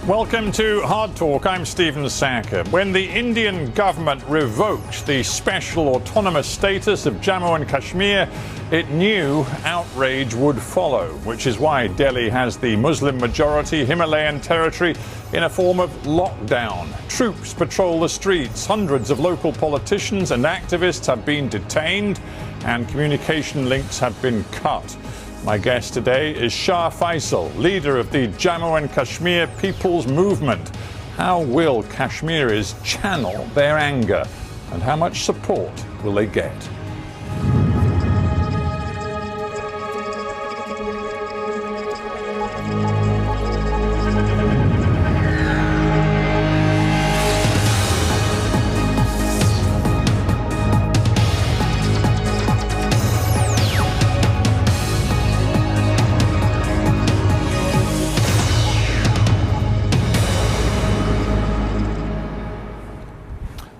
Welcome to Hard Talk. I'm Stephen Sacker. When the Indian government revoked the special autonomous status of Jammu and Kashmir, it knew outrage would follow, which is why Delhi has the Muslim-majority Himalayan territory in a form of lockdown. Troops patrol the streets, hundreds of local politicians and activists have been detained, and communication links have been cut. My guest today is Shah Faesal, leader of the Jammu and Kashmir People's Movement. How will Kashmiris channel their anger, and how much support will they get?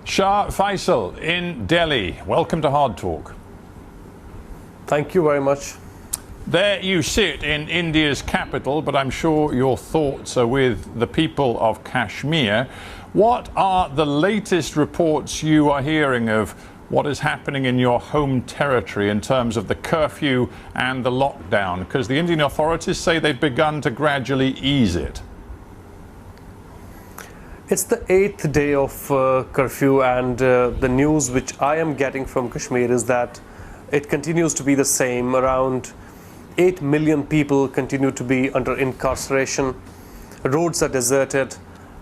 Shah Faesal in Delhi, welcome to Hard Talk. Thank you very much. There you sit in India's capital, but I'm sure your thoughts are with the people of Kashmir. What are the latest reports you are hearing of what is happening in your home territory in terms of the curfew and the lockdown? Because the Indian authorities say they've begun to gradually ease it. It's the 8th day of curfew, and the news which I am getting from Kashmir is that it continues to be the same. Around 8 million people continue to be under incarceration. Roads are deserted,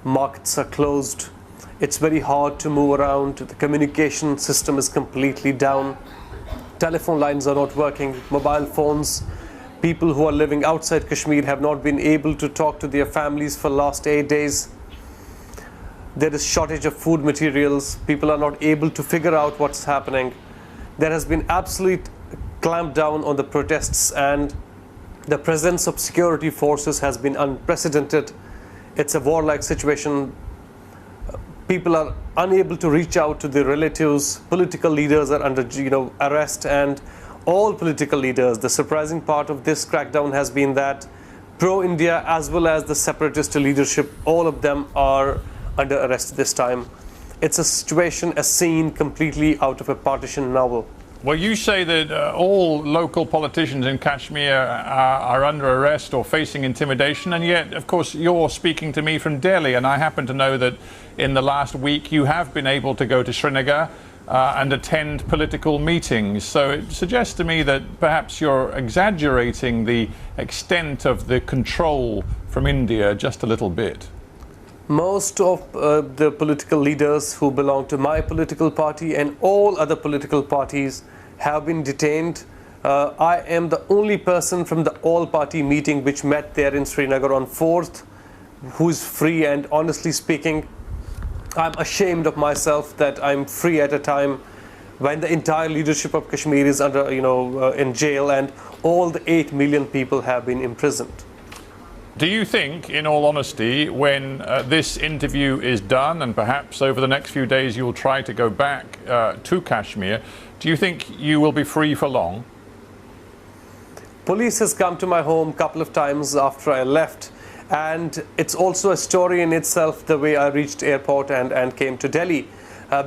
markets are closed. It's very hard to move around. The communication system is completely down. Telephone lines are not working, mobile phones. People who are living outside Kashmir have not been able to talk to their families for the last 8 days. There is shortage of food materials. People are not able to figure out what's happening. There has been absolute clampdown on the protests, and the presence of security forces has been unprecedented. It's a warlike situation. People are unable to reach out to their relatives. Political leaders are under arrest, and all political leaders. The surprising part of this crackdown has been that pro-India as well as the separatist leadership, all of them are under arrest this time. It's a situation, a scene completely out of a partition novel. Well, you say that all local politicians in Kashmir are under arrest or facing intimidation, and yet, of course, you're speaking to me from Delhi, and I happen to know that in the last week you have been able to go to Srinagar and attend political meetings. So it suggests to me that perhaps you're exaggerating the extent of the control from India just a little bit. Most of the political leaders who belong to my political party and all other political parties have been detained. I am the only person from the all-party meeting which met there in Srinagar on 4th who is free, and honestly speaking, I'm ashamed of myself that I'm free at a time when the entire leadership of Kashmir is under, in jail, and all the 8 million people have been imprisoned. Do you think, in all honesty, when this interview is done, and perhaps over the next few days you'll try to go back to Kashmir, do you think you will be free for long? Police has come to my home a couple of times after I left, and it's also a story in itself the way I reached airport and came to Delhi.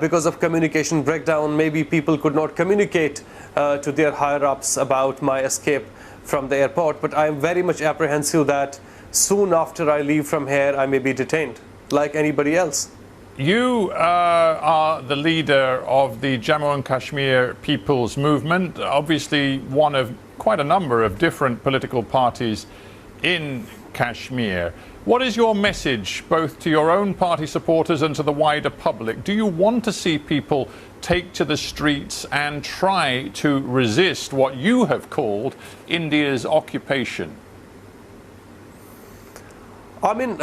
Because of communication breakdown, maybe people could not communicate to their higher-ups about my escape from the airport, but I am very much apprehensive that soon after I leave from here, I may be detained, like anybody else. You are the leader of the Jammu and Kashmir People's Movement, obviously one of quite a number of different political parties in Kashmir. What is your message, both to your own party supporters and to the wider public? Do you want to see people take to the streets and try to resist what you have called India's occupation? I mean,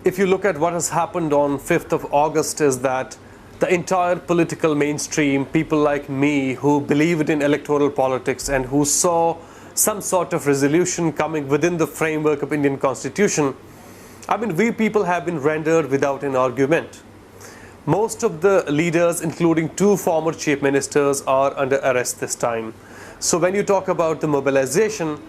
if you look at what has happened on 5th of August, is that the entire political mainstream, people like me who believed in electoral politics and who saw some sort of resolution coming within the framework of Indian Constitution, I mean, we people have been rendered without an argument. Most of the leaders, including 2 former chief ministers, are under arrest this time. So when you talk about the mobilization,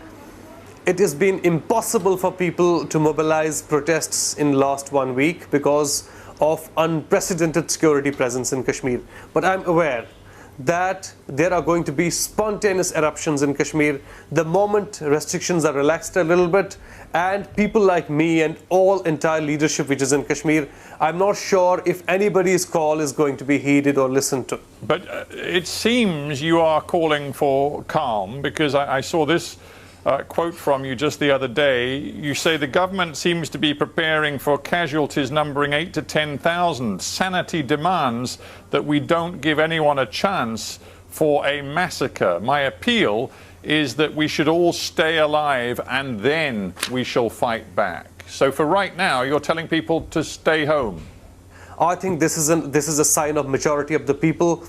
it has been impossible for people to mobilize protests in last 1 week because of unprecedented security presence in Kashmir. But I'm aware that there are going to be spontaneous eruptions in Kashmir the moment restrictions are relaxed a little bit, and people like me and all entire leadership which is in Kashmir, I'm not sure if anybody's call is going to be heeded or listened to. But it seems you are calling for calm, because I saw this quote from you just the other day. You say the government seems to be preparing for casualties numbering 8 to 10,000. Sanity demands that we don't give anyone a chance for a massacre. My appeal is that we should all stay alive and then we shall fight back. So for right now, you're telling people to stay home. I think this is a sign of majority of the people.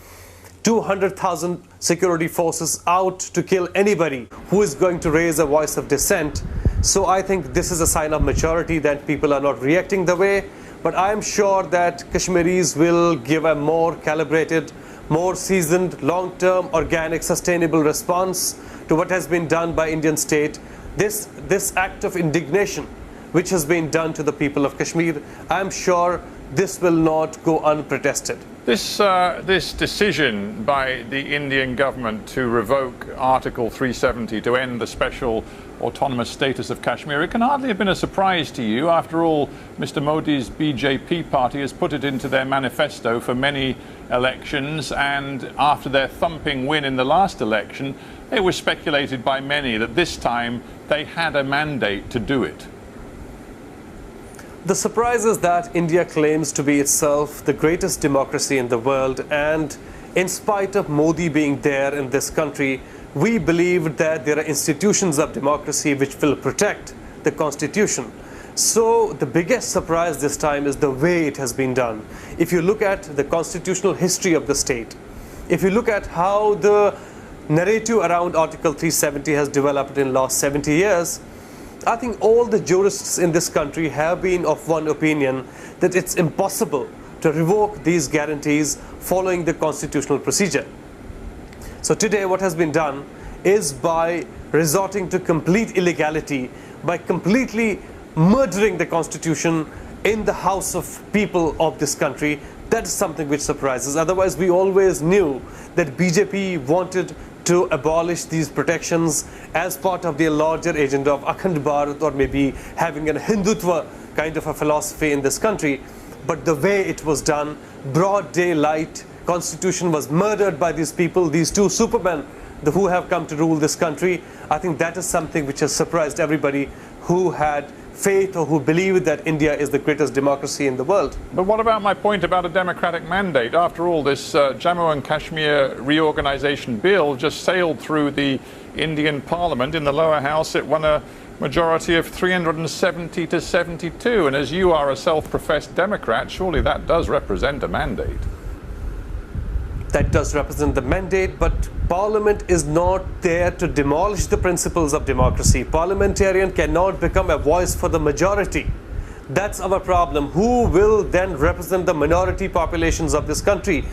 200,000 security forces out to kill anybody who is going to raise a voice of dissent. So I think this is a sign of maturity that people are not reacting the way. But I am sure that Kashmiris will give a more calibrated, more seasoned, long-term, organic, sustainable response to what has been done by Indian state. This act of indignation which has been done to the people of Kashmir, I am sure this will not go unprotested. This decision by the Indian government to revoke Article 370 to end the special autonomous status of Kashmir, it can hardly have been a surprise to you. After all, Mr. Modi's BJP party has put it into their manifesto for many elections, and after their thumping win in the last election, it was speculated by many that this time they had a mandate to do it. The surprise is that India claims to be itself the greatest democracy in the world, and in spite of Modi being there in this country, we believe that there are institutions of democracy which will protect the constitution. So the biggest surprise this time is the way it has been done. If you look at the constitutional history of the state, if you look at how the narrative around Article 370 has developed in the last 70 years, I think all the jurists in this country have been of one opinion that it's impossible to revoke these guarantees following the constitutional procedure. So today what has been done is by resorting to complete illegality, by completely murdering the constitution in the house of people of this country. That is something which surprises. Otherwise, we always knew that BJP wanted to abolish these protections as part of their larger agenda of Akhand Bharat, or maybe having a Hindutva kind of a philosophy in this country. But the way it was done, broad daylight, constitution was murdered by these people, these two supermen who have come to rule this country. I think that is something which has surprised everybody who had faith or who believed that India is the greatest democracy in the world. But what about my point about a democratic mandate? After all, this Jammu and Kashmir reorganization bill just sailed through the Indian Parliament. In the lower house, it won a majority of 370 to 72. And as you are a self-professed Democrat, surely that does represent a mandate. That does represent the mandate, but Parliament is not there to demolish the principles of democracy. Parliamentarian cannot become a voice for the majority. That's our problem. Who will then represent the minority populations of this country?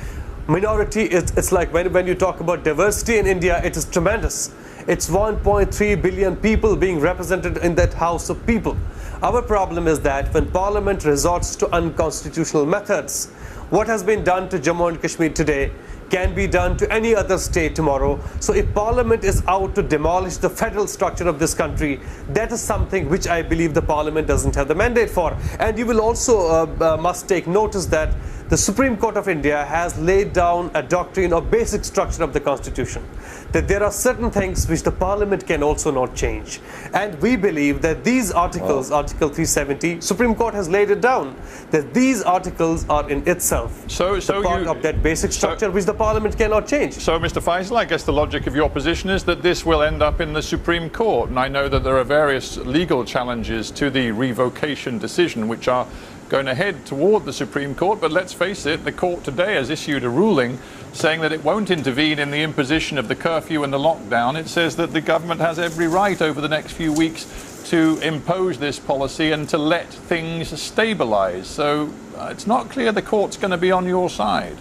Minority, it's like when you talk about diversity in India, it is tremendous. It's 1.3 billion people being represented in that house of people. Our problem is that when Parliament resorts to unconstitutional methods, what has been done to Jammu and Kashmir today can be done to any other state tomorrow. So if Parliament is out to demolish the federal structure of this country, that is something which I believe the Parliament doesn't have the mandate for. And you will also must take notice that the Supreme Court of India has laid down a doctrine or basic structure of the Constitution, that there are certain things which the Parliament can also not change. And we believe that these articles, Article 370, Supreme Court has laid it down, that these articles are in itself part of that basic structure which the Parliament cannot change. So, Mr. Faesal, I guess the logic of your position is that this will end up in the Supreme Court. And I know that there are various legal challenges to the revocation decision which are going to head toward the Supreme Court, but let's face it, the court today has issued a ruling saying that it won't intervene in the imposition of the curfew and the lockdown. It says that the government has every right over the next few weeks to impose this policy and to let things stabilize. So it's not clear the court's going to be on your side.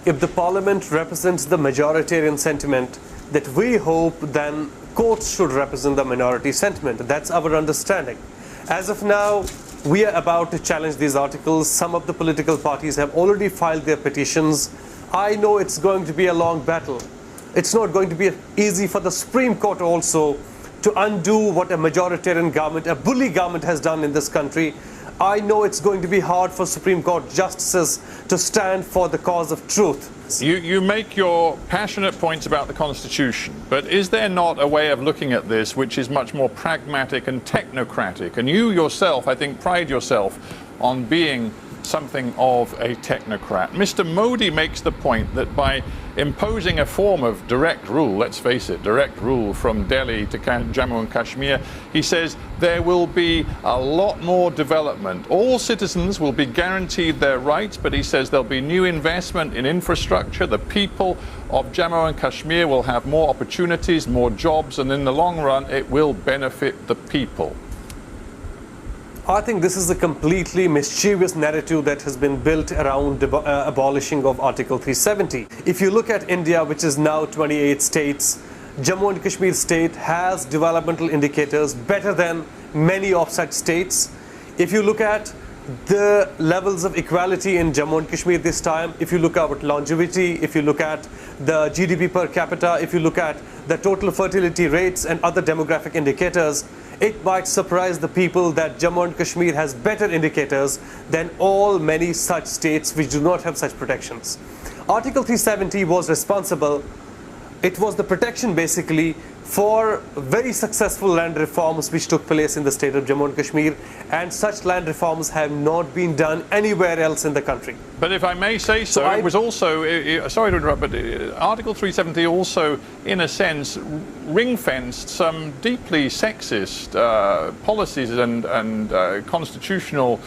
If the Parliament represents the majoritarian sentiment that we hope, then courts should represent the minority sentiment. That's our understanding. As of now, we are about to challenge these articles. Some of the political parties have already filed their petitions. I know it's going to be a long battle. It's not going to be easy for the Supreme Court also to undo what a majoritarian government, a bully government has done in this country. I know it's going to be hard for Supreme Court justices to stand for the cause of truth. You make your passionate points about the Constitution, but is there not a way of looking at this which is much more pragmatic and technocratic? And you yourself, I think, pride yourself on being something of a technocrat. Mr. Modi makes the point that by imposing a form of direct rule, let's face it, direct rule from Delhi to Jammu and Kashmir, he says there will be a lot more development. All citizens will be guaranteed their rights, but he says there'll be new investment in infrastructure. The people of Jammu and Kashmir will have more opportunities, more jobs, and in the long run, it will benefit the people. I think this is a completely mischievous narrative that has been built around abolishing of Article 370. If you look at India, which is now 28 states, Jammu and Kashmir state has developmental indicators better than many of such states. If you look at the levels of equality in Jammu and Kashmir this time, if you look at longevity, if you look at the GDP per capita, if you look at the total fertility rates and other demographic indicators, it might surprise the people that Jammu and Kashmir has better indicators than many such states which do not have such protections. Article 370 was responsible. It was the protection basically for very successful land reforms which took place in the state of Jammu and Kashmir, and such land reforms have not been done anywhere else in the country. But if I may say so, it was also, sorry to interrupt, but Article 370 also, in a sense, ring-fenced some deeply sexist policies and constitutional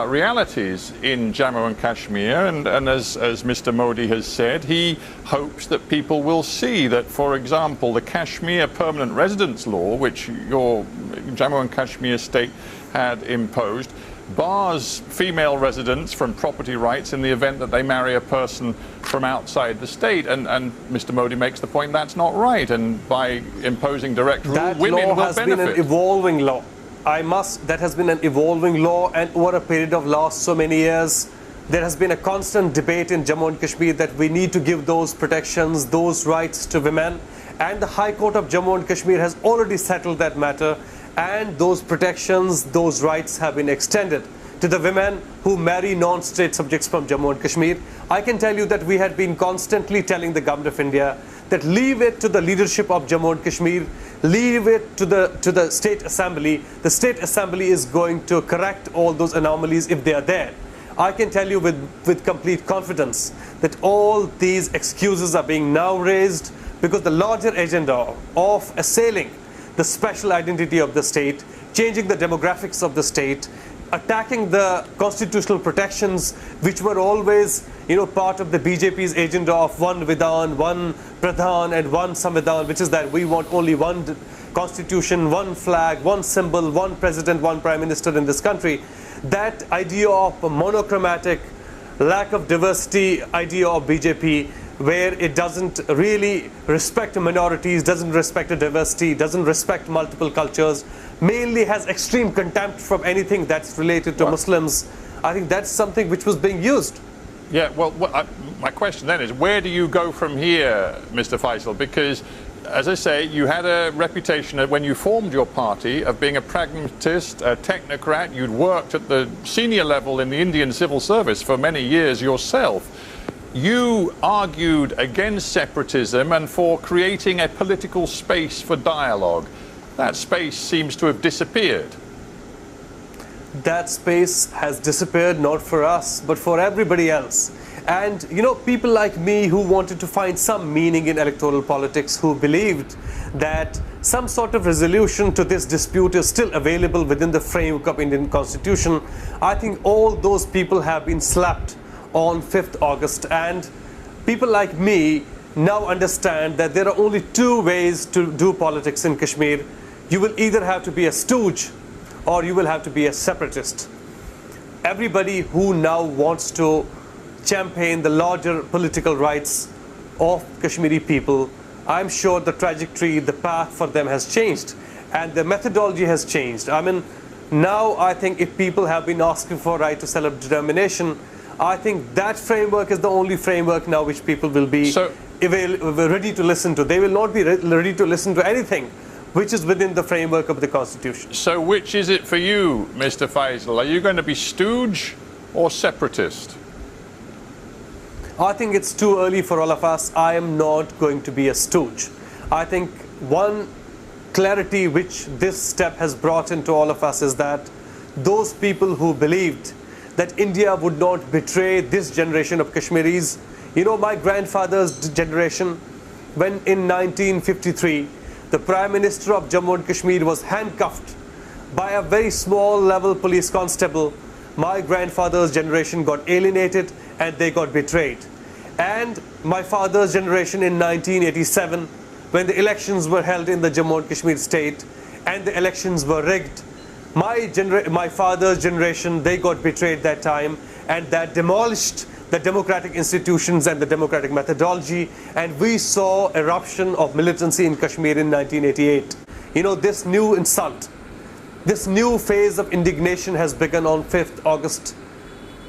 realities in Jammu and Kashmir, and as Mr. Modi has said, he hopes that people will see that, for example, the Kashmir Permanent Residence Law, which your Jammu and Kashmir state had imposed, bars female residents from property rights in the event that they marry a person from outside the state, and Mr. Modi makes the point that's not right, and by imposing direct rule, that women law will has benefit. been an evolving law. That has been an evolving law, and over a period of last so many years, there has been a constant debate in Jammu and Kashmir that we need to give those protections, those rights to women, and the High Court of Jammu and Kashmir has already settled that matter, and those protections, those rights have been extended to the women who marry non-state subjects from Jammu and Kashmir. I can tell you that we had been constantly telling the government of India that leave it to the leadership of Jammu and Kashmir, leave it to the State Assembly. The State Assembly is going to correct all those anomalies if they are there. I can tell you with complete confidence that all these excuses are being now raised because the larger agenda of assailing the special identity of the state, changing the demographics of the state, attacking the constitutional protections which were always part of the BJP's agenda of one Vidhan, one Pradhan and one Samvidhan, which is that we want only one constitution, one flag, one symbol, one president, one prime minister in this country. That idea of a monochromatic, lack of diversity idea of BJP, where it doesn't really respect minorities, doesn't respect diversity, doesn't respect multiple cultures, mainly has extreme contempt from anything that's related to Muslims. I think that's something which was being used. Yeah, well, my question then is, where do you go from here, Mr. Faesal? Because, as I say, you had a reputation when you formed your party of being a pragmatist, a technocrat. You'd worked at the senior level in the Indian civil service for many years yourself. You argued against separatism and for creating a political space for dialogue. That space seems to have disappeared. That space has disappeared, not for us, but for everybody else. And people like me who wanted to find some meaning in electoral politics, who believed that some sort of resolution to this dispute is still available within the framework of Indian Constitution, I think all those people have been slapped on 5th August. And people like me now understand that there are only two ways to do politics in Kashmir. You will either have to be a stooge or you will have to be a separatist. Everybody who now wants to champion the larger political rights of Kashmiri people I'm sure the trajectory, the path for them has changed, and the methodology has changed. I mean, now I think if people have been asking for right to self-determination, I think that framework is the only framework now which people will be ready to listen to. They will not be ready to listen to anything which is within the framework of the Constitution. So which is it for you, Mr. Faesal? Are you going to be stooge or separatist? I think it's too early for all of us. I am not going to be a stooge. I think one clarity which this step has brought into all of us is that those people who believed that India would not betray this generation of Kashmiris, you know, my grandfather's generation, when in 1953 the Prime Minister of Jammu and Kashmir was handcuffed by a very small level police constable, my grandfather's generation got alienated and they got betrayed. And my father's generation in 1987, when the elections were held in the Jammu and Kashmir state and the elections were rigged, my father's generation, they got betrayed that time, and that demolished the democratic institutions and the democratic methodology, and we saw eruption of militancy in Kashmir in 1988. You know, this new insult, this new phase of indignation has begun on 5th August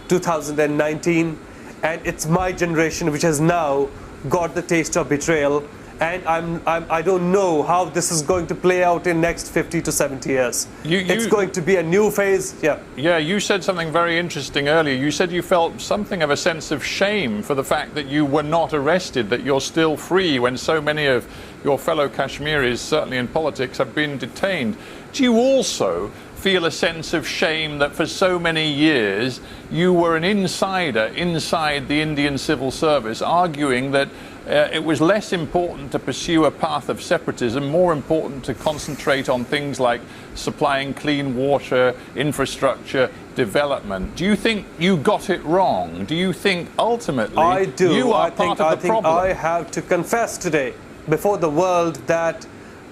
2019, and it's my generation which has now got the taste of betrayal, and I don't know how this is going to play out in next 50 to 70 years. It's going to be a new phase. Yeah, you said something very interesting earlier. You said you felt something of a sense of shame for the fact that you were not arrested, that you're still free when so many of your fellow Kashmiris, certainly in politics, have been detained. Do you also feel a sense of shame that for so many years you were an insider inside the Indian civil service, arguing that it was less important to pursue a path of separatism, more important to concentrate on things like supplying clean water, infrastructure, development? Do you think you got it wrong? Do you think ultimately you are part of the problem? I have to confess today before the world that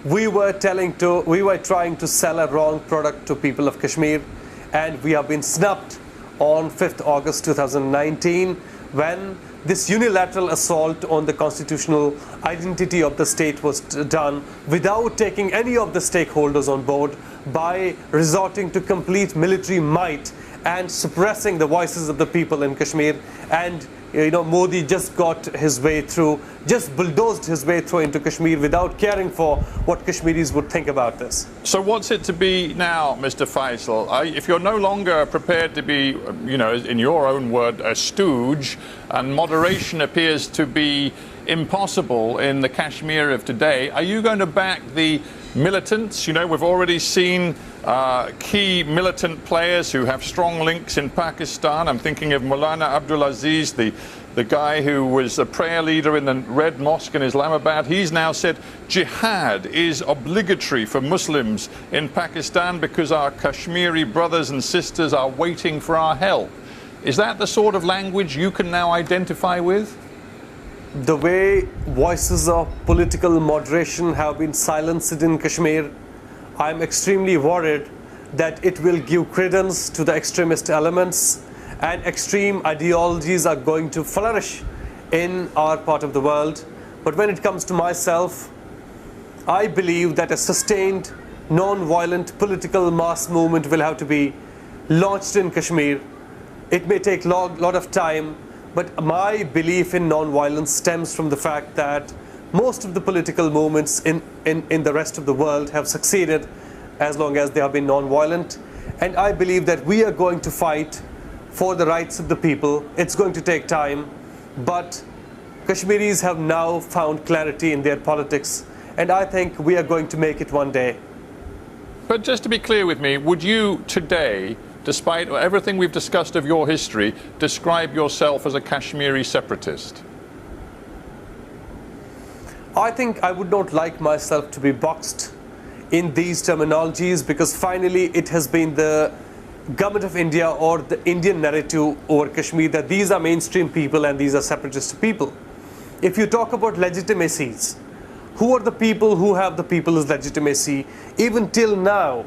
we were trying to sell a wrong product to people of Kashmir, and we have been snubbed on 5th August 2019 when this unilateral assault on the constitutional identity of the state was done without taking any of the stakeholders on board, by resorting to complete military might and suppressing the voices of the people in Kashmir. And you know, Modi just got his way through, just bulldozed his way through into Kashmir without caring for what Kashmiris would think about this. So what's it to be now, Mr. Faesal? If you're no longer prepared to be, you know, in your own word, a stooge, and moderation appears to be impossible in the Kashmir of today, are you going to back the militants? You know, we've already seen key militant players who have strong links in Pakistan. I'm thinking of Maulana Abdul Aziz, the guy who was a prayer leader in the Red Mosque in Islamabad. He's now said jihad is obligatory for Muslims in Pakistan because our Kashmiri brothers and sisters are waiting for our help. Is that the sort of language you can now identify with? The way voices of political moderation have been silenced in Kashmir, I'm extremely worried that it will give credence to the extremist elements, and extreme ideologies are going to flourish in our part of the world. But when it comes to myself, I believe that a sustained, non-violent political mass movement will have to be launched in Kashmir. It may take a lot of time, but my belief in non-violence stems from the fact that most of the political movements in the rest of the world have succeeded as long as they have been non-violent. And I believe that we are going to fight for the rights of the people. It's going to take time, but Kashmiris have now found clarity in their politics, and I think we are going to make it one day. But just to be clear with me, would you today, despite everything we've discussed of your history, describe yourself as a Kashmiri separatist? I think I would not like myself to be boxed in these terminologies, because finally it has been the government of India or the Indian narrative over Kashmir that these are mainstream people and these are separatist people. If you talk about legitimacies, who are the people who have the people's legitimacy? Even till now,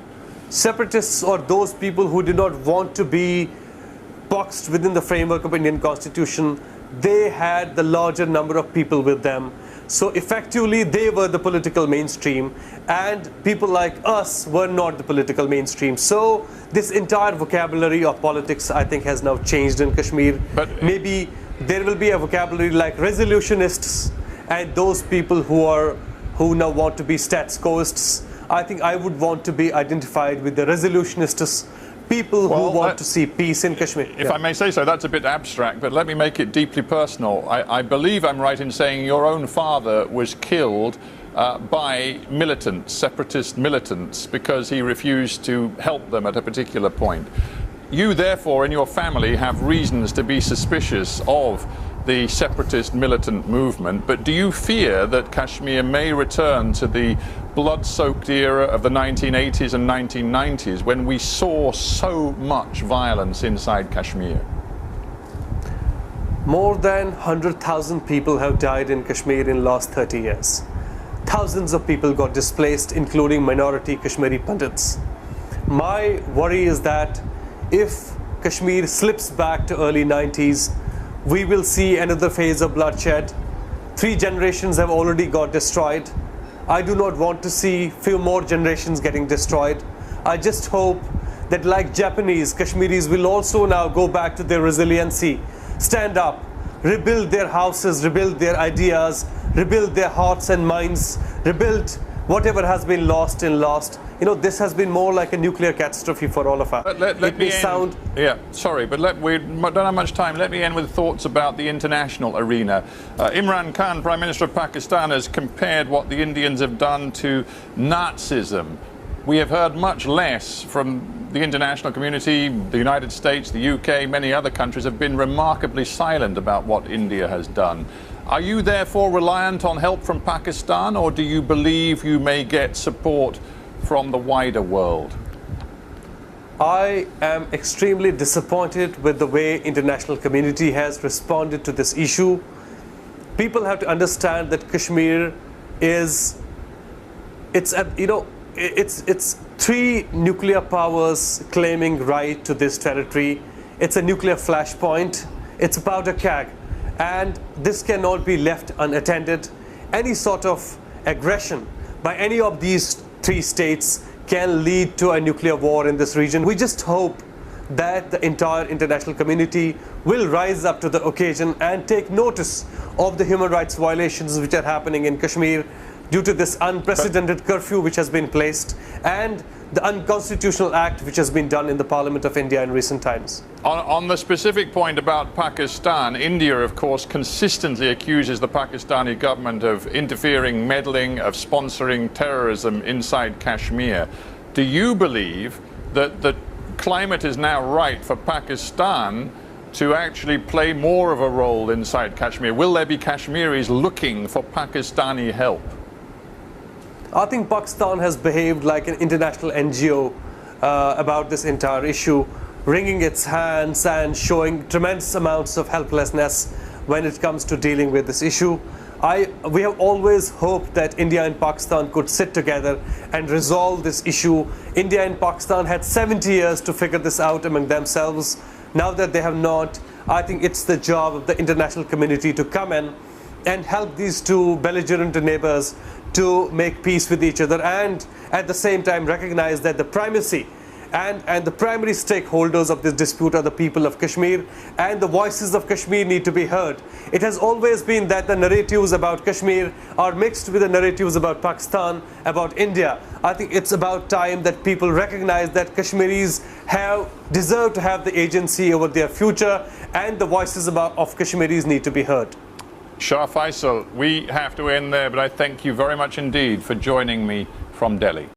separatists or those people who do not want to be boxed within the framework of Indian Constitution, they had the larger number of people with them. So effectively, they were the political mainstream, and people like us were not the political mainstream. So this entire vocabulary of politics, I think, has now changed in Kashmir. But maybe there will be a vocabulary like resolutionists and those people who now want to be status quoists. I think I would want to be identified with the resolutionists, people who want to see peace in Kashmir. If I may say so, that's a bit abstract, but let me make it deeply personal. I believe I'm right in saying your own father was killed by militants, separatist militants, because he refused to help them at a particular point. You, therefore, in your family have reasons to be suspicious of the separatist militant movement, but do you fear that Kashmir may return to the blood-soaked era of the 1980s and 1990s when we saw so much violence inside Kashmir? More than 100,000 people have died in Kashmir in the last 30 years. Thousands of people got displaced, including minority Kashmiri Pandits. My worry is that if Kashmir slips back to early 90s, we will see another phase of bloodshed. 3 generations have already got destroyed. I do not want to see few more generations getting destroyed. I just hope that, like Japanese, Kashmiris will also now go back to their resiliency, stand up, rebuild their houses, rebuild their ideas, rebuild their hearts and minds, rebuild whatever has been lost and lost. You know, this has been more like a nuclear catastrophe for all of us. Let me sound... Yeah, sorry, but we don't have much time. Let me end with thoughts about the international arena. Imran Khan, Prime Minister of Pakistan, has compared what the Indians have done to Nazism. We have heard much less from the international community. The United States, the UK, many other countries have been remarkably silent about what India has done. Are you therefore reliant on help from Pakistan, or do you believe you may get support from the wider world? I am extremely disappointed with the way international community has responded to this issue. People have to understand that Kashmir is, it's 3 nuclear powers claiming right to this territory. It's a nuclear flashpoint. It's a powder keg. And this cannot be left unattended. Any sort of aggression by any of these 3 states can lead to a nuclear war in this region. We just hope that the entire international community will rise up to the occasion and take notice of the human rights violations which are happening in Kashmir due to this unprecedented curfew which has been placed and the unconstitutional act which has been done in the Parliament of India in recent times. On the specific point about Pakistan, India, of course, consistently accuses the Pakistani government of interfering, meddling, of sponsoring terrorism inside Kashmir. Do you believe that the climate is now right for Pakistan to actually play more of a role inside Kashmir? Will there be Kashmiris looking for Pakistani help? I think Pakistan has behaved like an international NGO about this entire issue, wringing its hands and showing tremendous amounts of helplessness when it comes to dealing with this issue. We have always hoped that India and Pakistan could sit together and resolve this issue. India and Pakistan had 70 years to figure this out among themselves. Now that they have not, I think it's the job of the international community to come in and help these 2 belligerent neighbors to make peace with each other, and at the same time recognize that the primacy and the primary stakeholders of this dispute are the people of Kashmir, and the voices of Kashmir need to be heard. It has always been that the narratives about Kashmir are mixed with the narratives about Pakistan, about India. I think it's about time that people recognize that Kashmiris deserve to have the agency over their future, and the voices of Kashmiris need to be heard. Shah Faesal, we have to end there, but I thank you very much indeed for joining me from Delhi.